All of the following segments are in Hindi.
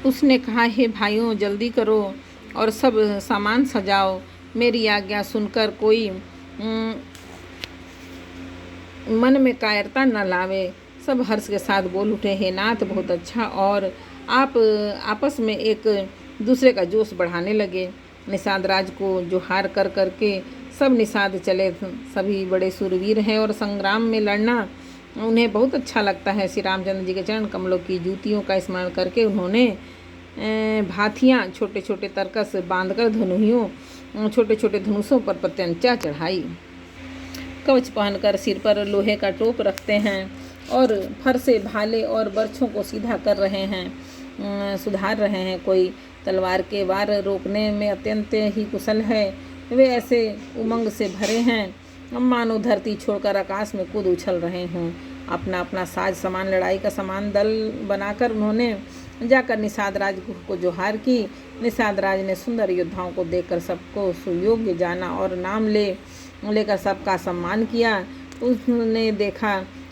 उसने कहा, हे भाइयों, जल्दी करो और सब सामान सजाओ। मेरी आज्ञा सुनकर कोई मन में कायरता न लावे। सब हर्ष के साथ बोल उठे, हे नाथ, बहुत अच्छा। और आप आपस में एक दूसरे का जोश बढ़ाने लगे। निषाद राज को जोहार कर करके सब निषाद चले। सभी बड़े सूरवीर हैं और संग्राम में लड़ना उन्हें बहुत अच्छा लगता है। श्री रामचंद्र जी के चरण कमलों की जूतियों का स्मरण करके उन्होंने भाथियाँ छोटे छोटे तरकस बांधकर धनुहियों छोटे छोटे धनुषों पर प्रत्यंचा चढ़ाई। कवच पहनकर सिर पर लोहे का टोप रखते हैं और फर से भाले और बर्छों को सीधा कर रहे हैं, सुधार रहे हैं। कोई तलवार के वार रोकने में अत्यंत ही कुशल है। वे ऐसे उमंग से भरे हैं मानो धरती छोड़कर आकाश में कूद उछल रहे हों। अपना अपना साज सामान लड़ाई का समान दल बनाकर उन्होंने जाकर निषाद राज को जोहार की। निषाद राज ने सुंदर योद्धाओं को देखकर सबको सुयोग्य जाना और नाम लेकर सबका सम्मान किया।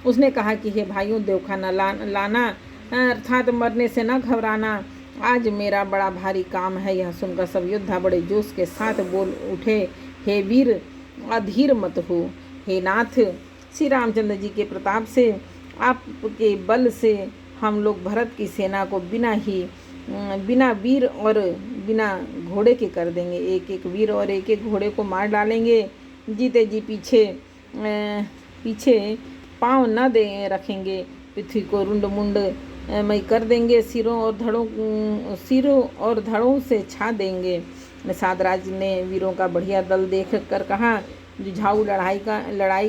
उसने कहा कि हे भाइयों, देवखा न लाना अर्थात मरने से न घबराना। आज मेरा बड़ा भारी काम है। यह सुनकर सब योद्धा बड़े जोश के साथ बोल उठे, हे वीर, अधीर मत हो। हे नाथ, श्री रामचंद्र जी के प्रताप से, आपके बल से हम लोग भरत की सेना को बिना वीर और बिना घोड़े के कर देंगे। एक एक वीर और एक एक घोड़े को मार डालेंगे। जीते जी पीछे पाँव न दे रखेंगे। पृथ्वी को रुंड मुंड मई कर देंगे। सिरों और धड़ों से छा देंगे। निषाद राज ने वीरों का बढ़िया दल देख कर कहा, जुझाऊ लड़ाई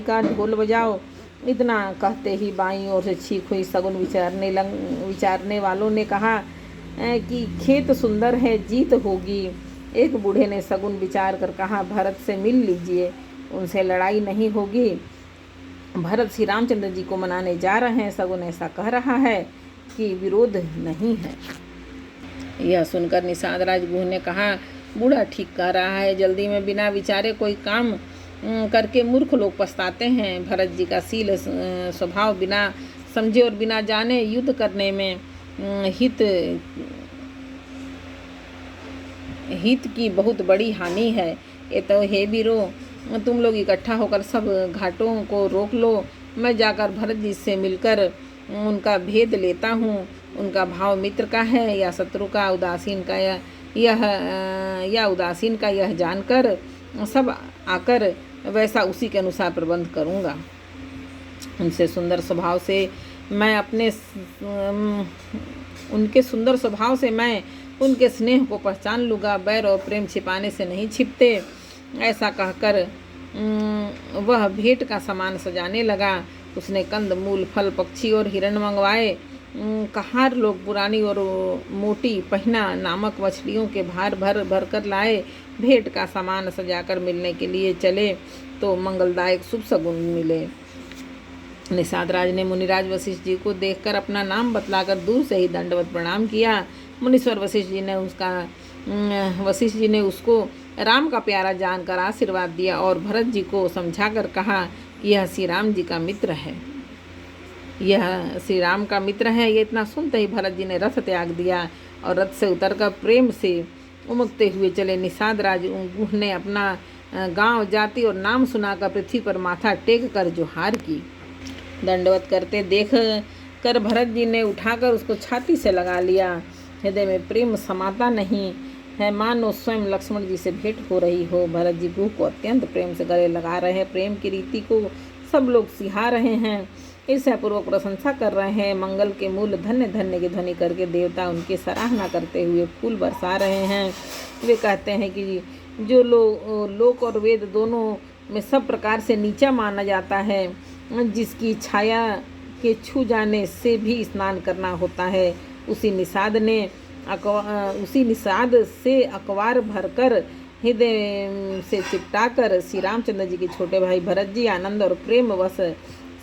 का ढोल बजाओ। इतना कहते ही बाईं ओर से छींक हुई। सगुन विचारने वालों ने कहा कि खेत सुंदर है, जीत होगी। एक बूढ़े ने सगुन विचार कर कहा, भरत से मिल लीजिए, उनसे लड़ाई नहीं होगी। भरत श्री रामचंद्र जी को मनाने जा रहे हैं। सगुन ऐसा कह रहा है कि विरोध नहीं है। यह सुनकर निषाद राज गुह ने कहा, बूढ़ा ठीक कह रहा है। जल्दी में बिना विचारे कोई काम करके मूर्ख लोग पछताते हैं। भरत जी का शील स्वभाव बिना समझे और बिना जाने युद्ध करने में हित की बहुत बड़ी हानि है। ये तो हे वीरों, तुम लोग इकट्ठा होकर सब घाटों को रोक लो। मैं जाकर भरत जी से मिलकर उनका भेद लेता हूँ। उनका भाव मित्र का है या शत्रु का, उदासीन का यह जानकर सब आकर वैसा उसी के अनुसार प्रबंध करूँगा। उनके सुंदर स्वभाव से मैं उनके स्नेह को पहचान लूँगा। बैर और प्रेम छिपाने से नहीं छिपते। ऐसा कहकर वह भेंट का सामान सजाने लगा। उसने कंद मूल फल पक्षी और हिरण मंगवाए। कहार लोग पुरानी और मोटी पहिना नामक मछलियों के भार भर कर लाए। भेंट का सामान सजाकर मिलने के लिए चले तो मंगलदायक शुभ सगुन मिले। निषाद राज ने मुनिराज वशिष्ठ जी को देखकर अपना नाम बतलाकर दूर से ही दंडवत प्रणाम किया। मुनीश्वर वशिष्ठ जी ने उसको राम का प्यारा जानकर आशीर्वाद दिया और भरत जी को समझाकर कहा कि यह श्री राम जी का मित्र है। ये इतना सुनते ही भरत जी ने रथ त्याग दिया और रथ से उतरकर प्रेम से उमकते हुए चले। निषाद राज गुह ने अपना गांव, जाति और नाम सुनाकर पृथ्वी पर माथा टेक कर जोहार की। दंडवत करते देख कर भरत जी ने उठाकर उसको छाती से लगा लिया। हृदय में प्रेम समाता नहीं है, मानो स्वयं लक्ष्मण जी से भेंट हो रही हो। भरत जी गुह को अत्यंत प्रेम से गले लगा रहे हैं। प्रेम की रीति को सब लोग सिहा रहे हैं, ईर्ष्यापूर्वक प्रशंसा कर रहे हैं। मंगल के मूल धन्य धन्य की ध्वनि करके देवता उनकी सराहना करते हुए फूल बरसा रहे हैं। वे कहते हैं कि जो लोक और वेद दोनों में सब प्रकार से नीचा माना जाता है, जिसकी छाया के छू जाने से भी स्नान करना होता है, उसी निषाद से अकवार भरकर हृदय से चिपटाकर श्री रामचंद्र जी के छोटे भाई भरत जी आनंद और प्रेम वश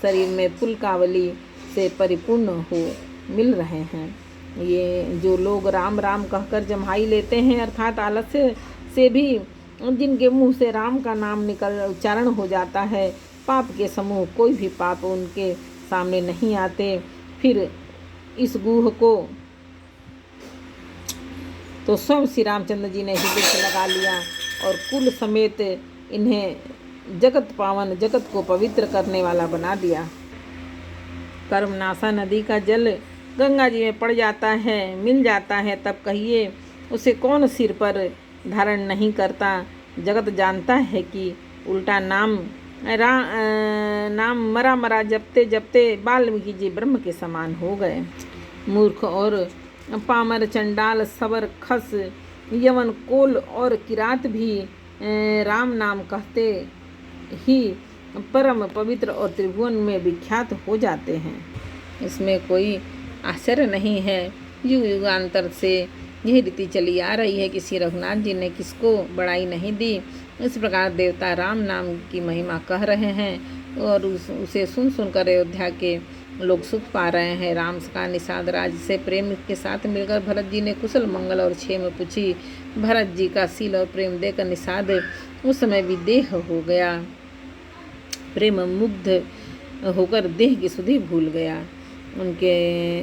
शरीर में पुलकावली से परिपूर्ण हो मिल रहे हैं। ये जो लोग राम राम कहकर जम्हाई लेते हैं, अर्थात आलस्य से भी जिनके मुंह से राम का नाम उच्चारण हो जाता है, पाप के समूह कोई भी पाप उनके सामने नहीं आते। फिर इस गुह को तो स्वयं श्री रामचंद्र जी ने हृदय से लगा लिया और कुल समेत इन्हें जगत पावन, जगत को पवित्र करने वाला बना दिया। कर्मनाशा नदी का जल गंगा जी में पड़ जाता है, मिल जाता है, तब कहिए उसे कौन सिर पर धारण नहीं करता। जगत जानता है कि उल्टा नाम मरा मरा जपते जपते वाल्मीकि जी ब्रह्म के समान हो गए। मूर्ख और पामर, चंडाल, सबर, खस, यवन, कोल और किरात भी राम नाम कहते ही परम पवित्र और त्रिभुवन में विख्यात हो जाते हैं। इसमें कोई आश्चर्य नहीं है। युग युगांतर से यही रीति चली आ रही है कि श्री रघुनाथ जी ने किसको बड़ाई नहीं दी। इस प्रकार देवता राम नाम की महिमा कह रहे हैं और उसे सुन सुनकर अयोध्या के लोग सुख पा रहे हैं। राम का निषाद राज से प्रेम के साथ मिलकर भरत जी ने कुशल मंगल और क्षेम पूछी। भरत जी का सील और प्रेम देकर निषाद उस समय विदेह हो गया। प्रेम मुग्ध होकर देह की सुधि भूल गया।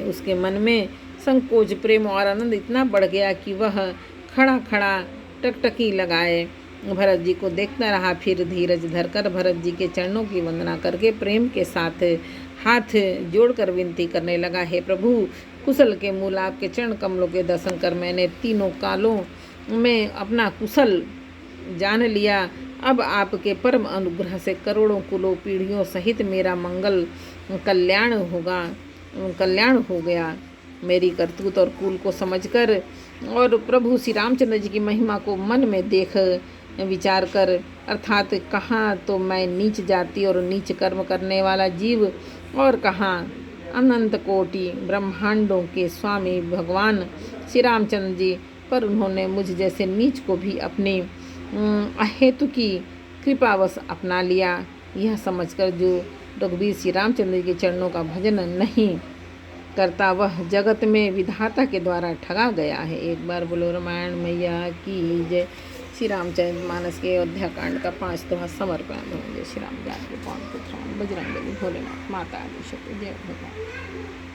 उसके मन में संकोच, प्रेम और आनंद इतना बढ़ गया कि वह खड़ा खड़ा टकटकी लगाए भरत जी को देखता रहा। फिर धीरज धरकर भरत जी के चरणों की वंदना करके प्रेम के साथ हाथ जोड़कर विनती करने लगा, हे प्रभु, कुशल के मूल आपके चरण कमलों के दर्शन कर मैंने तीनों कालों में अपना कुशल जान लिया। अब आपके परम अनुग्रह से करोड़ों कुलों पीढ़ियों सहित मेरा मंगल कल्याण हो गया। मेरी करतूत और कुल को समझकर और प्रभु श्री रामचंद्र जी की महिमा को मन में देख विचार कर, अर्थात कहाँ तो मैं नीच जाति और नीच कर्म करने वाला जीव और कहाँ अनंत कोटि ब्रह्मांडों के स्वामी भगवान श्री रामचंद्र जी, पर उन्होंने मुझ जैसे नीच को भी अपनी अहेतु की कृपावश अपना लिया। यह समझकर जो रघुवीर श्री रामचंद्र के चरणों का भजन नहीं करता वह जगत में विधाता के द्वारा ठगा गया है। एक बार बोलो रामायण मैया की जय। श्री रामचरित मानस के अयोध्या कांड का 5 दोहा समर्पण। जय श्री राम, जानकी पवन पुत्र बजरंग बली, भोलेनाथ, माता आदि शक्ति, जय भगवान।